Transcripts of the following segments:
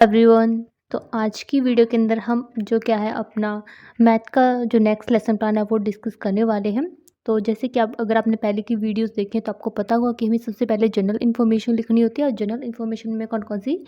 Everyone. तो आज की वीडियो के अंदर हम जो क्या है अपना मैथ का जो नेक्स्ट लेसन प्लान है वो डिस्कस करने वाले हैं। तो जैसे कि आप अगर आपने पहले की वीडियोस देखी हैं तो आपको पता होगा कि हमें सबसे पहले जनरल इन्फॉर्मेशन लिखनी होती है और जनरल इन्फॉर्मेशन में कौन कौन सी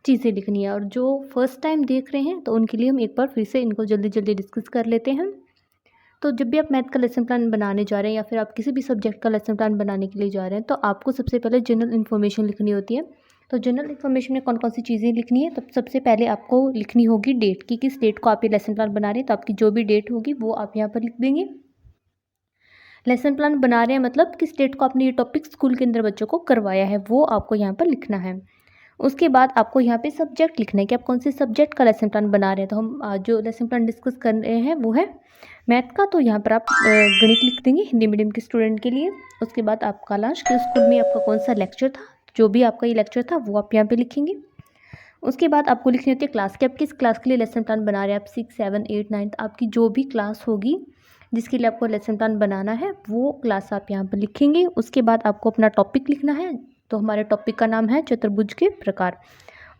चीज़ें लिखनी है। और जो फर्स्ट टाइम देख रहे हैं तो उनके लिए हम एक बार फिर से इनको जल्दी जल्दी डिस्कस कर लेते हैं। तो जब भी आप मैथ का लेसन प्लान बनाने जा रहे हैं या फिर आप किसी भी सब्जेक्ट का लेसन प्लान बनाने के लिए जा रहे हैं तो आपको सबसे पहले जनरल इन्फॉर्मेशन लिखनी होती है। तो जनरल इन्फॉर्मेशन में कौन कौन सी चीज़ें लिखनी है, तो सबसे पहले आपको लिखनी होगी डेट कि किस डेट को आप ये लेसन प्लान बना रहे हैं। तो आपकी जो भी डेट होगी वो आप यहाँ पर लिख देंगे। लेसन प्लान बना रहे हैं मतलब किस डेट को आपने ये टॉपिक स्कूल के अंदर बच्चों को करवाया है वो आपको यहाँ पर लिखना है। उसके बाद आपको यहाँ पे सब्जेक्ट लिखना है कि आप कौन से सब्जेक्ट का लेसन प्लान बना रहे हैं। तो हम जो लेसन प्लान डिस्कस कर रहे हैं वो है मैथ का। तो यहाँ पर आप गणित लिख देंगे हिंदी मीडियम के स्टूडेंट के लिए। उसके बाद आपका लास्ट के स्कूल में आपका कौन सा लेक्चर था, जो भी आपका ये लेक्चर था वो आप यहाँ पे लिखेंगे। उसके बाद आपको लिखनी होती है क्लास कि आप किस क्लास के लिए लेसन प्लान बना रहे हैं। आप 6, 7, 8, 9 आपकी जो भी क्लास होगी जिसके लिए आपको लेसन प्लान बनाना है वो क्लास आप यहाँ पर लिखेंगे। उसके बाद आपको अपना टॉपिक लिखना है। तो हमारे टॉपिक का नाम है चतुर्भुज के प्रकार।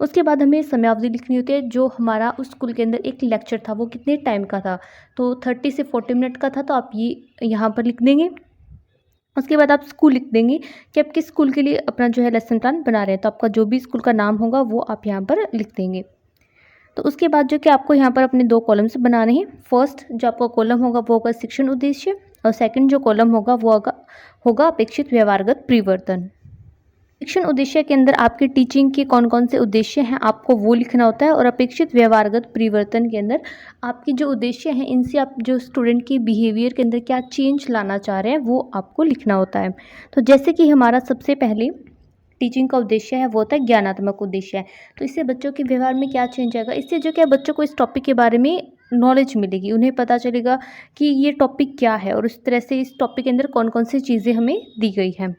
उसके बाद हमें समयावधि लिखनी होती है। जो हमारा उस स्कूल के अंदर एक लेक्चर था वो कितने टाइम का था, तो 30 से 40 मिनट का था। तो आप ये यहाँ पर लिख देंगे। उसके बाद आप स्कूल लिख देंगे कि आप किस स्कूल के लिए अपना जो है लेसन प्लान बना रहे हैं। तो आपका जो भी स्कूल का नाम होगा वो आप यहाँ पर लिख देंगे। तो उसके बाद जो कि आपको यहाँ पर अपने 2 कॉलम्स बनाने हैं। फर्स्ट जो आपका कॉलम होगा वो होगा शिक्षण उद्देश्य और सेकंड जो कॉलम होगा वो होगा अपेक्षित व्यवहारगत परिवर्तन। शिक्षण उद्देश्य के अंदर आपके टीचिंग के कौन कौन से उद्देश्य हैं आपको वो लिखना होता है। और अपेक्षित व्यवहारगत परिवर्तन के अंदर आपके जो उद्देश्य हैं इनसे आप जो स्टूडेंट की बिहेवियर के अंदर क्या चेंज लाना चाह रहे हैं वो आपको लिखना होता है। तो जैसे कि हमारा सबसे पहले टीचिंग का उद्देश्य है वो होता है ज्ञानात्मक उद्देश्य है। तो इससे बच्चों के व्यवहार में क्या चेंज आएगा, इससे जो क्या बच्चों को इस टॉपिक के बारे में नॉलेज मिलेगी, उन्हें पता चलेगा कि ये टॉपिक क्या है और उस तरह से इस टॉपिक के अंदर कौन कौन सी चीज़ें हमें दी गई हैं।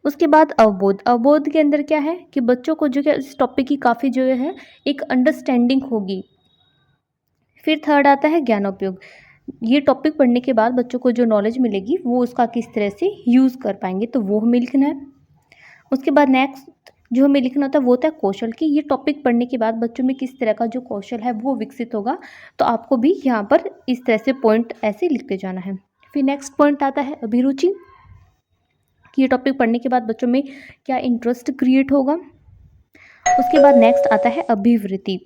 उसके बाद अवबोध। अवबोध के अंदर क्या है कि बच्चों को जो है इस टॉपिक की काफ़ी जो है एक अंडरस्टैंडिंग होगी। फिर थर्ड आता है ज्ञानोपयोग। ये टॉपिक पढ़ने के बाद बच्चों को जो नॉलेज मिलेगी वो उसका किस तरह से यूज़ कर पाएंगे, तो वो हमें लिखना है। उसके बाद नेक्स्ट जो हमें लिखना होता है वो होता है कौशल कि ये टॉपिक पढ़ने के बाद बच्चों में किस तरह का जो कौशल है वो विकसित होगा। तो आपको भी यहाँ पर इस तरह से पॉइंट ऐसे लिखते जाना है। फिर नेक्स्ट पॉइंट आता है अभिरुचि कि ये टॉपिक पढ़ने के बाद बच्चों में क्या इंटरेस्ट क्रिएट होगा। उसके बाद नेक्स्ट आता है अभिवृत्ति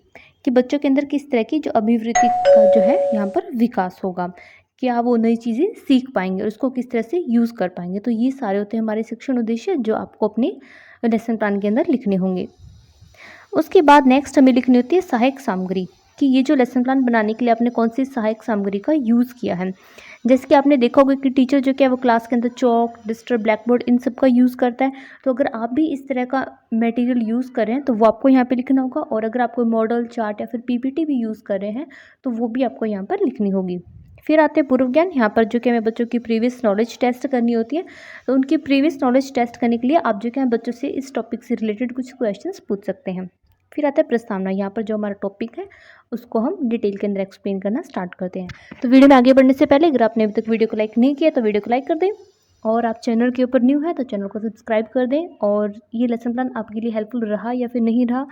कि बच्चों के अंदर किस तरह की जो अभिवृत्ति का जो है यहाँ पर विकास होगा, क्या वो नई चीज़ें सीख पाएंगे और उसको किस तरह से यूज़ कर पाएंगे। तो ये सारे होते हैं हमारे शिक्षण उद्देश्य जो आपको अपने लेसन प्लान के अंदर लिखने होंगे। उसके बाद नेक्स्ट हमें लिखनी होती है सहायक सामग्री कि ये जो लेसन प्लान बनाने के लिए आपने कौन सी सहायक सामग्री का यूज़ किया है। जैसे कि आपने देखा होगा कि टीचर जो क्या वो क्लास के अंदर चॉक, डस्टर, ब्लैक बोर्ड इन सब का यूज़ करता है। तो अगर आप भी इस तरह का मटेरियल यूज़ कर रहे हैं तो वो आपको यहाँ पे लिखना होगा। और अगर आप कोई मॉडल, चार्ट या फिर पीपीटी भी यूज़ कर रहे हैं तो वो भी आपको यहाँ पर लिखनी होगी। फिर आते हैं पूर्व ज्ञान। यहाँ पर जो कि हमें बच्चों की प्रीवियस नॉलेज टेस्ट करनी होती है। तो उनकी प्रीवियस नॉलेज टेस्ट करने के लिए आप जो क्या बच्चों से इस टॉपिक से रिलेटेड कुछ क्वेश्चंस पूछ सकते हैं। फिर आता है प्रस्तावना। यहाँ पर जो हमारा टॉपिक है उसको हम डिटेल के अंदर एक्सप्लेन करना स्टार्ट करते हैं। तो वीडियो में आगे बढ़ने से पहले अगर आपने अभी तक वीडियो को लाइक नहीं किया तो वीडियो को लाइक कर दें और आप चैनल के ऊपर न्यू है तो चैनल को सब्सक्राइब कर दें। और ये लेसन प्लान आपके लिए हेल्पफुल रहा या फिर नहीं रहा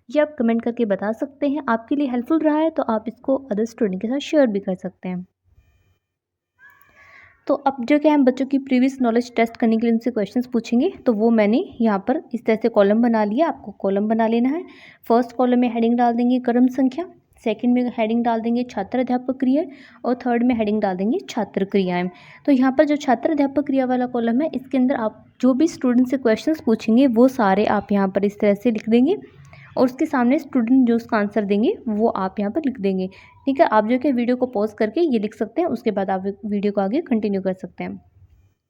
ये आप कमेंट करके बता सकते हैं। आपके लिए हेल्पफुल रहा है तो आप इसको अदर स्टूडेंट के साथ शेयर भी कर सकते हैं। तो अब जो क्या हम बच्चों की प्रीवियस नॉलेज टेस्ट करने के लिए उनसे क्वेश्चंस पूछेंगे। तो वो मैंने यहाँ पर इस तरह से कॉलम बना लिया, आपको कॉलम बना लेना है। फर्स्ट कॉलम में हेडिंग डाल देंगे क्रम संख्या, सेकंड में हेडिंग डाल देंगे छात्र अध्यापक क्रिया और थर्ड में हेडिंग डाल देंगे छात्र क्रियाएं। तो यहाँ पर जो छात्र अध्यापक क्रिया वाला कॉलम है इसके अंदर आप जो भी स्टूडेंट से क्वेश्चंस पूछेंगे वो सारे आप यहाँ पर इस तरह से लिख देंगे और उसके सामने स्टूडेंट जो उसका आंसर देंगे वो आप यहाँ पर लिख देंगे। ठीक है, आप जो कि वीडियो को पॉज करके ये लिख सकते हैं, उसके बाद आप वीडियो को आगे कंटिन्यू कर सकते हैं।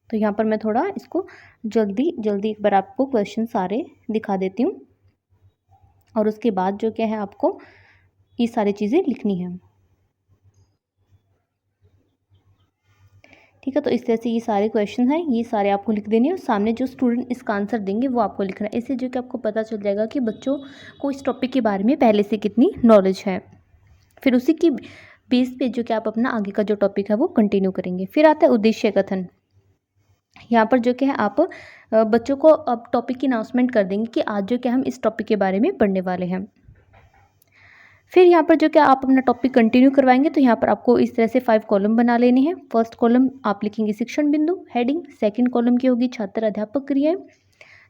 तो यहाँ पर मैं थोड़ा इसको जल्दी एक बार आपको क्वेश्चन सारे दिखा देती हूँ और उसके बाद जो क्या है आपको ये सारी चीज़ें लिखनी है। ठीक है, तो इस तरह से ये सारे क्वेश्चन हैं, ये सारे आपको लिख देने हैं और सामने जो स्टूडेंट इसका आंसर देंगे वो आपको लिखना है। इससे जो कि आपको पता चल जाएगा कि बच्चों को इस टॉपिक के बारे में पहले से कितनी नॉलेज है। फिर उसी की बेस पे जो कि आप अपना आगे का जो टॉपिक है वो कंटिन्यू करेंगे। फिर आता है उद्देश्य कथन। यहाँ पर जो कि है आप बच्चों को अब टॉपिक की अनाउंसमेंट कर देंगे कि आज जो कि हम इस टॉपिक के बारे में पढ़ने वाले हैं। फिर यहाँ पर जो क्या आप अपना टॉपिक कंटिन्यू करवाएंगे तो यहाँ पर आपको इस तरह से 5 कॉलम बना लेने हैं। फर्स्ट कॉलम आप लिखेंगे शिक्षण बिंदु हेडिंग, सेकंड कॉलम की होगी छात्र अध्यापक क्रियाएं,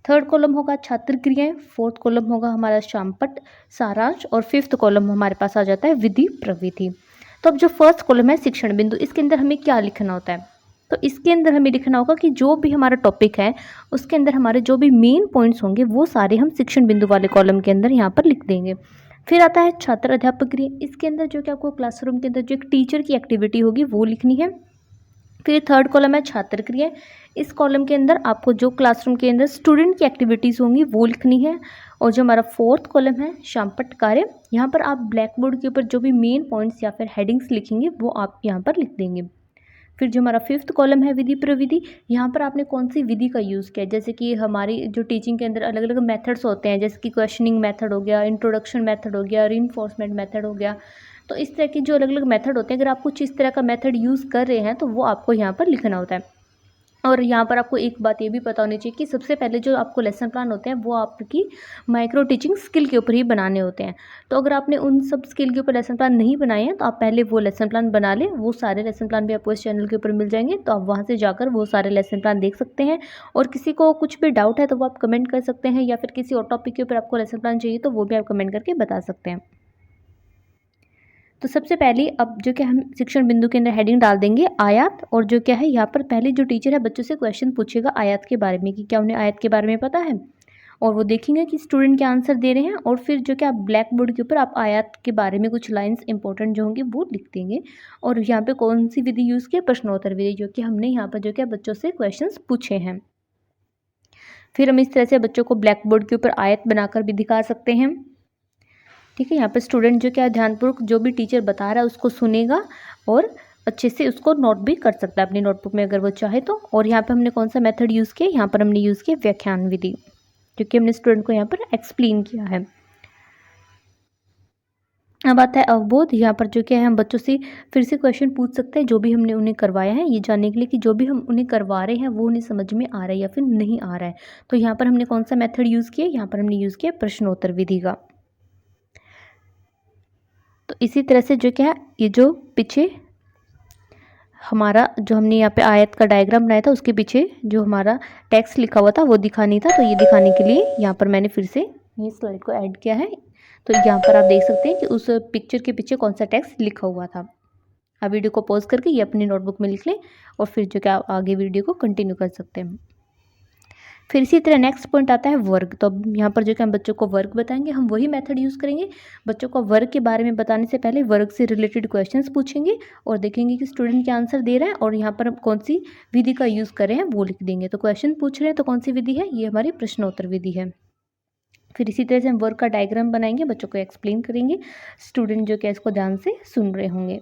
थर्ड कॉलम होगा छात्र क्रियाएं, फोर्थ कॉलम होगा हमारा शामपट सारांश और फिफ्थ कॉलम हमारे पास आ जाता है विधि प्रविधि। तो अब जो फर्स्ट कॉलम है शिक्षण बिंदु, इसके अंदर हमें क्या लिखना होता है? तो इसके अंदर हमें लिखना होगा कि जो भी हमारा टॉपिक है उसके अंदर हमारे जो भी मेन पॉइंट्स होंगे वो सारे हम शिक्षण बिंदु वाले कॉलम के अंदर यहाँ पर लिख देंगे। फिर आता है छात्र अध्यापक क्रिया, इसके अंदर जो कि आपको क्लासरूम के अंदर जो एक टीचर की एक्टिविटी होगी वो लिखनी है। फिर थर्ड कॉलम है छात्र क्रिया, इस कॉलम के अंदर आपको जो क्लासरूम के अंदर स्टूडेंट की एक्टिविटीज़ होंगी वो लिखनी है। और जो हमारा फोर्थ कॉलम है शामपट कार्य, यहाँ पर आप ब्लैक बोर्ड के ऊपर जो भी मेन पॉइंट्स या फिर हेडिंग्स लिखेंगे वो आप यहाँ पर लिख देंगे। फिर जो हमारा फिफ्थ कॉलम है विधि प्रविधि, यहाँ पर आपने कौन सी विधि का यूज़ किया है। जैसे कि हमारी जो टीचिंग के अंदर अलग अलग मेथड्स होते हैं, जैसे कि क्वेश्चनिंग मेथड हो गया, इंट्रोडक्शन मेथड हो गया, रीइंफोर्समेंट मेथड हो गया। तो इस तरह के जो अलग अलग मेथड होते हैं, अगर आप कुछ इस तरह का मेथड यूज़ कर रहे हैं तो वो आपको यहाँ पर लिखना होता है। और यहाँ पर आपको एक बात ये भी पता होनी चाहिए कि सबसे पहले जो आपको लेसन प्लान होते हैं वो आपकी माइक्रो टीचिंग स्किल के ऊपर ही बनाने होते हैं। तो अगर आपने उन सब स्किल के ऊपर लेसन प्लान नहीं बनाए हैं तो आप पहले वो लेसन प्लान बना लें। वो सारे लेसन प्लान भी आपको इस चैनल के ऊपर मिल जाएंगे, तो आप वहाँ से जाकर वो सारे लेसन प्लान देख सकते हैं। और किसी को कुछ भी डाउट है तो वो आप कमेंट कर सकते हैं, या फिर किसी और टॉपिक के ऊपर आपको लेसन प्लान चाहिए तो वो भी आप कमेंट करके बता सकते हैं। तो सबसे पहले अब जो क्या हम शिक्षण बिंदु के अंदर हेडिंग डाल देंगे आयात। और जो क्या है यहाँ पर पहले जो टीचर है बच्चों से क्वेश्चन पूछेगा आयात के बारे में कि क्या उन्हें आयात के बारे में पता है, और वो देखेंगे कि स्टूडेंट क्या आंसर दे रहे हैं। और फिर जो क्या ब्लैक बोर्ड के ऊपर आप आयात के बारे में कुछ लाइंस इंपॉर्टेंट जो होंगी वो लिख देंगे। और यहाँ पे कौन सी विधि यूज़ की, प्रश्नोत्तर विधि, जो कि हमने यहाँ पर जो क्या बच्चों से क्वेश्चन पूछे हैं। फिर हम इस तरह से बच्चों को ब्लैक बोर्ड के ऊपर आयत बनाकर भी दिखा सकते हैं। ठीक है, यहाँ पर स्टूडेंट जो क्या ध्यानपूर्वक जो भी टीचर बता रहा है उसको सुनेगा और अच्छे से उसको नोट भी कर सकता है अपनी नोटबुक में अगर वो चाहे तो। और यहाँ पर हमने कौन सा मेथड यूज़ किया, यहाँ पर हमने यूज़ किया व्याख्यान विधि, क्योंकि हमने स्टूडेंट को यहाँ पर एक्सप्लेन किया है। अब आता है अवबोध। यहाँ पर जो क्या है हम बच्चों से फिर से क्वेश्चन पूछ सकते हैं जो भी हमने उन्हें करवाया है, ये जानने के लिए कि जो भी हम उन्हें करवा रहे हैं वो उन्हें समझ में आ रहा है या फिर नहीं आ रहा है। तो यहाँ पर हमने कौन सा मेथड यूज़ किया, यहाँ पर हमने यूज़ किया प्रश्नोत्तर विधि का। तो इसी तरह से जो क्या है ये जो पीछे हमारा जो हमने यहाँ पे आयत का डायग्राम बनाया था उसके पीछे जो हमारा टेक्स्ट लिखा हुआ था वो दिखानी था, तो ये दिखाने के लिए यहाँ पर मैंने फिर से ये स्लाइड को ऐड किया है। तो यहाँ पर आप देख सकते हैं कि उस पिक्चर के पीछे कौन सा टेक्स्ट लिखा हुआ था। आप वीडियो को पॉज करके ये अपनी नोटबुक में लिख लें और फिर जो क्या आगे वीडियो को कंटिन्यू कर सकते हैं। फिर इसी तरह नेक्स्ट पॉइंट आता है वर्ग। तो अब यहाँ पर जो कि हम बच्चों को वर्ग बताएंगे, हम वही मेथड यूज़ करेंगे। बच्चों को वर्ग के बारे में बताने से पहले वर्ग से रिलेटेड क्वेश्चंस पूछेंगे और देखेंगे कि स्टूडेंट क्या आंसर दे रहा है, और यहाँ पर हम कौन सी विधि का यूज़ कर रहे हैं वो लिख देंगे। तो क्वेश्चन पूछ रहे हैं तो कौन सी विधि है, ये हमारी प्रश्नोत्तर विधि है। फिर इसी तरह से हम वर्ग का डायग्राम बनाएंगे, बच्चों को एक्सप्लेन करेंगे, स्टूडेंट जो क्या इसको ध्यान से सुन रहे होंगे।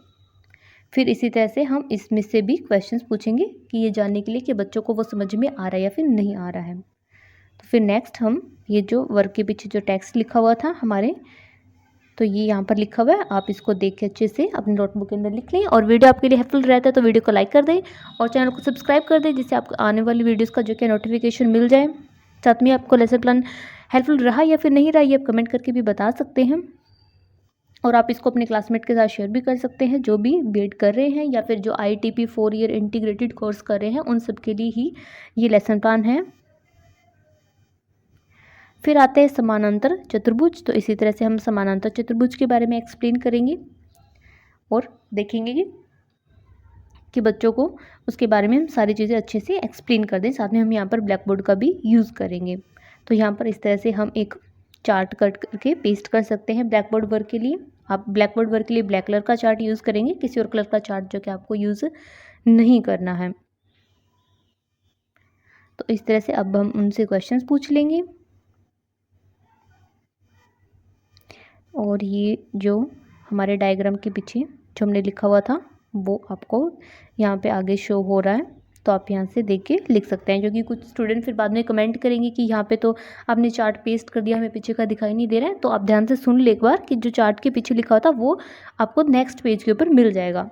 फिर इसी तरह से हम इसमें से भी क्वेश्चंस पूछेंगे कि ये जानने के लिए कि बच्चों को वो समझ में आ रहा है या फिर नहीं आ रहा है। तो फिर नेक्स्ट हम ये जो वर्ग के पीछे जो टेक्स्ट लिखा हुआ था हमारे, तो ये यहाँ पर लिखा हुआ है, आप इसको देख के अच्छे से अपनी नोटबुक के अंदर लिख लें। और वीडियो आपके लिए हेल्पफुल रहता है तो वीडियो को लाइक कर दें और चैनल को सब्सक्राइब कर दें, जिससे आपको आने वाली वीडियोज़ का जो क्या नोटिफिकेशन मिल जाए। साथ में आपको लेसन प्लान हेल्पफुल रहा या फिर नहीं रहा ये आप कमेंट करके भी बता सकते हैं। और आप इसको अपने क्लासमेट के साथ शेयर भी कर सकते हैं जो भी बीएड कर रहे हैं या फिर जो ITP 4 ईयर इंटीग्रेटेड कोर्स कर रहे हैं, उन सब के लिए ही ये लेसन प्लान है। फिर आते हैं समानांतर चतुर्भुज। तो इसी तरह से हम समानांतर चतुर्भुज के बारे में एक्सप्लेन करेंगे और देखेंगे कि बच्चों को उसके बारे में हम सारी चीज़ें अच्छे से एक्सप्लेन कर दें। साथ में हम यहाँ पर ब्लैक बोर्ड का भी यूज़ करेंगे। तो यहाँ पर इस तरह से हम एक चार्ट कट करके पेस्ट कर सकते हैं ब्लैक बोर्ड वर्क के लिए। आप ब्लैक बोर्ड वर्क के लिए ब्लैक कलर का चार्ट यूज़ करेंगे, किसी और कलर का चार्ट जो कि आपको यूज़ नहीं करना है। तो इस तरह से अब हम उनसे क्वेश्चंस पूछ लेंगे। और ये जो हमारे डायग्राम के पीछे जो हमने लिखा हुआ था वो आपको यहाँ पे आगे शो हो रहा है, तो आप यहाँ से देख के लिख सकते हैं। जो कि कुछ स्टूडेंट फिर बाद में कमेंट करेंगे कि यहाँ पे तो आपने चार्ट पेस्ट कर दिया, हमें पीछे का दिखाई नहीं दे रहा है। तो आप ध्यान से सुन ले एक बार कि जो चार्ट के पीछे लिखा होता वो आपको नेक्स्ट पेज के ऊपर मिल जाएगा।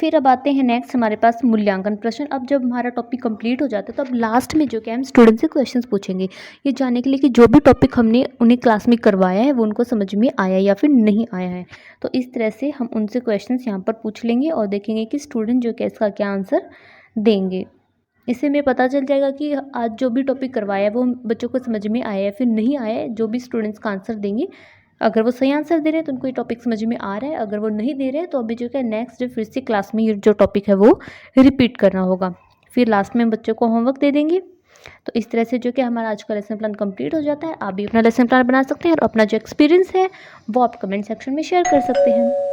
फिर अब आते हैं नेक्स्ट हमारे पास मूल्यांकन प्रश्न। अब जब हमारा टॉपिक कंप्लीट हो जाता है तो अब लास्ट में जो कि हम स्टूडेंट से क्वेश्चंस पूछेंगे, ये जानने के लिए कि जो भी टॉपिक हमने उन्हें क्लास में करवाया है वो उनको समझ में आया या फिर नहीं आया है। तो इस तरह से हम उनसे क्वेश्चंस यहाँ पर पूछ लेंगे और देखेंगे कि स्टूडेंट जो कि इसका क्या आंसर देंगे। इससे हमें पता चल जाएगा कि आज जो भी टॉपिक करवाया है वो बच्चों को समझ में आया है फिर नहीं आया है। जो भी स्टूडेंट्स का आंसर देंगे, अगर वो सही आंसर दे रहे हैं तो उनको ये टॉपिक समझ में आ रहा है, अगर वो नहीं दे रहे हैं तो अभी जो है नेक्स्ट डे फिर से क्लास में ये जो टॉपिक है वो रिपीट करना होगा। फिर लास्ट में हम बच्चों को होमवर्क दे देंगे। तो इस तरह से जो कि हमारा आज का लेसन प्लान कंप्लीट हो जाता है। आप भी अपना लेसन प्लान बना सकते हैं और अपना जो एक्सपीरियंस है वो आप कमेंट सेक्शन में शेयर कर सकते हैं।